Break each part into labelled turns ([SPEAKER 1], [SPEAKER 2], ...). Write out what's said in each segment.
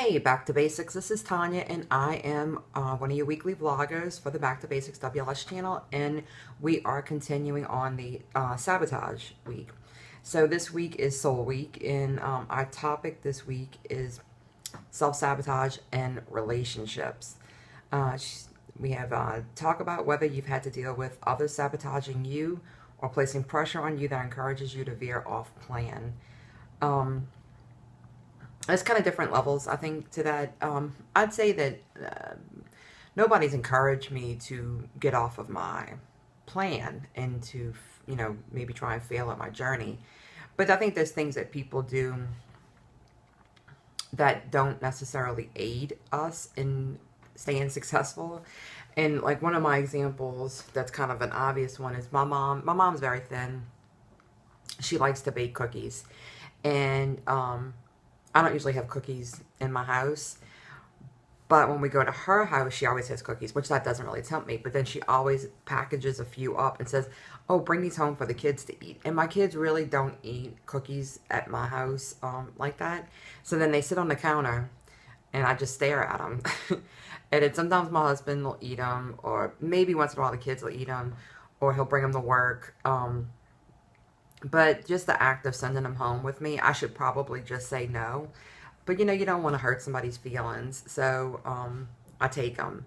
[SPEAKER 1] Hey, Back to Basics. This is Tanya, and I am one of your weekly vloggers for the Back to Basics WLS channel, and we are continuing on the Sabotage week. So this week is Soul Week, and our topic this week is self-sabotage and relationships. We have talk about whether you've had to deal with others sabotaging you or placing pressure on you that encourages you to veer off plan. There's kind of different levels, I think, to that. I'd say that nobody's encouraged me to get off of my plan and to, maybe try and fail at my journey. But I think there's things that people do that don't necessarily aid us in staying successful. And like one of my examples that's kind of an obvious one is my mom. My mom's very thin. She likes to bake cookies. And I don't usually have cookies in my house, but when we go to her house, she always has cookies, which that doesn't really tempt me. But then she always packages a few up and says, oh, bring these home for the kids to eat. And my kids really don't eat cookies at my house like that. So then they sit on the counter and I just stare at them. And then sometimes my husband will eat them, or maybe once in a while the kids will eat them, or he'll bring them to work. But just the act of sending them home with me, I should probably just say no. But, you don't want to hurt somebody's feelings. So I take them.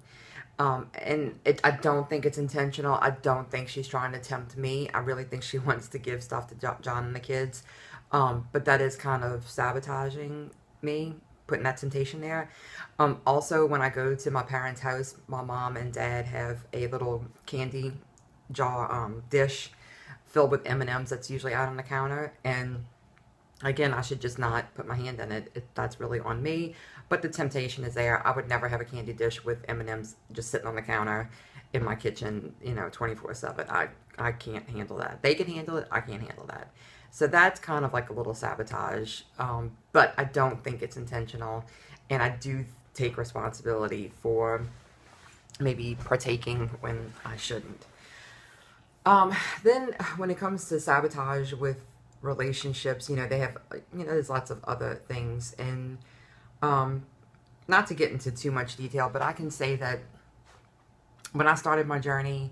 [SPEAKER 1] And I don't think it's intentional. I don't think she's trying to tempt me. I really think she wants to give stuff to John and the kids. But that is kind of sabotaging me, putting that temptation there. Also, when I go to my parents' house, my mom and dad have a little candy jar dish filled with M&Ms that's usually out on the counter, and again, I should just not put my hand in it. That's really on me, but the temptation is there. I would never have a candy dish with M&Ms just sitting on the counter in my kitchen, 24/7. I can't handle that. They can handle it. I can't handle that. So that's kind of like a little sabotage, but I don't think it's intentional, and I do take responsibility for maybe partaking when I shouldn't. Then when it comes to sabotage with relationships, they have, there's lots of other things. And not to get into too much detail, but I can say that when I started my journey,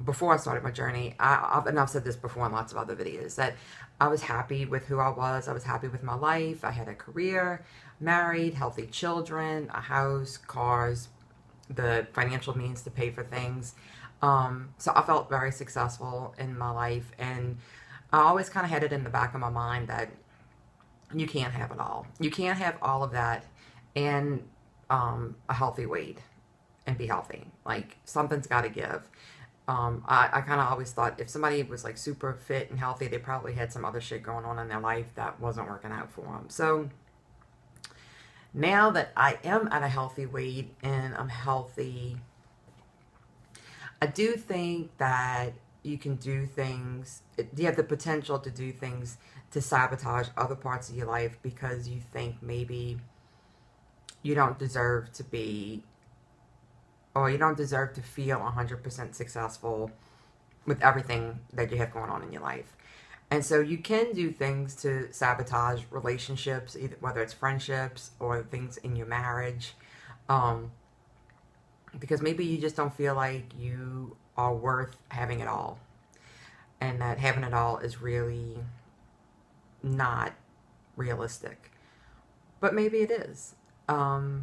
[SPEAKER 1] before I started my journey, and I've said this before in lots of other videos, that I was happy with who I was. I was happy with my life. I had a career, married, healthy children, a house, cars, the financial means to pay for things. So I felt very successful in my life, and I always kind of had it in the back of my mind that you can't have it all. You can't have all of that and a healthy weight and be healthy. Like, something's got to give. I kind of always thought if somebody was like super fit and healthy, they probably had some other shit going on in their life that wasn't working out for them. So now that I am at a healthy weight and I'm healthy, I do think that you can do things, you have the potential to do things to sabotage other parts of your life because you think maybe you don't deserve to be, or you don't deserve to feel 100% successful with everything that you have going on in your life. And so you can do things to sabotage relationships, either whether it's friendships or things in your marriage. Because maybe you just don't feel like you are worth having it all. And that having it all is really not realistic. But maybe it is. Yeah.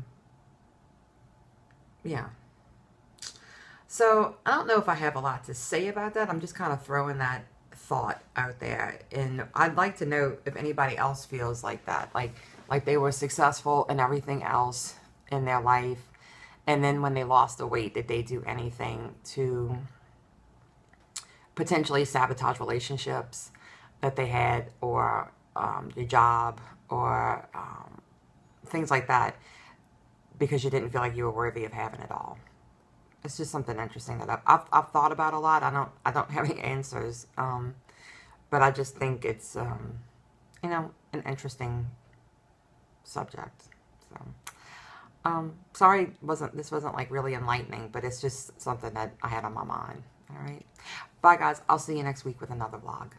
[SPEAKER 1] So I don't know if I have a lot to say about that. I'm just kind of throwing that thought out there. And I'd like to know if anybody else feels like that. Like they were successful in everything else in their life. And then when they lost the weight, did they do anything to potentially sabotage relationships that they had, or your job, or things like that, because you didn't feel like you were worthy of having it all? It's just something interesting that I've thought about a lot. I don't have any answers, but I just think it's an interesting subject. So. Sorry, this wasn't like really enlightening, but it's just something that I had on my mind. All right. Bye, guys. I'll see you next week with another vlog.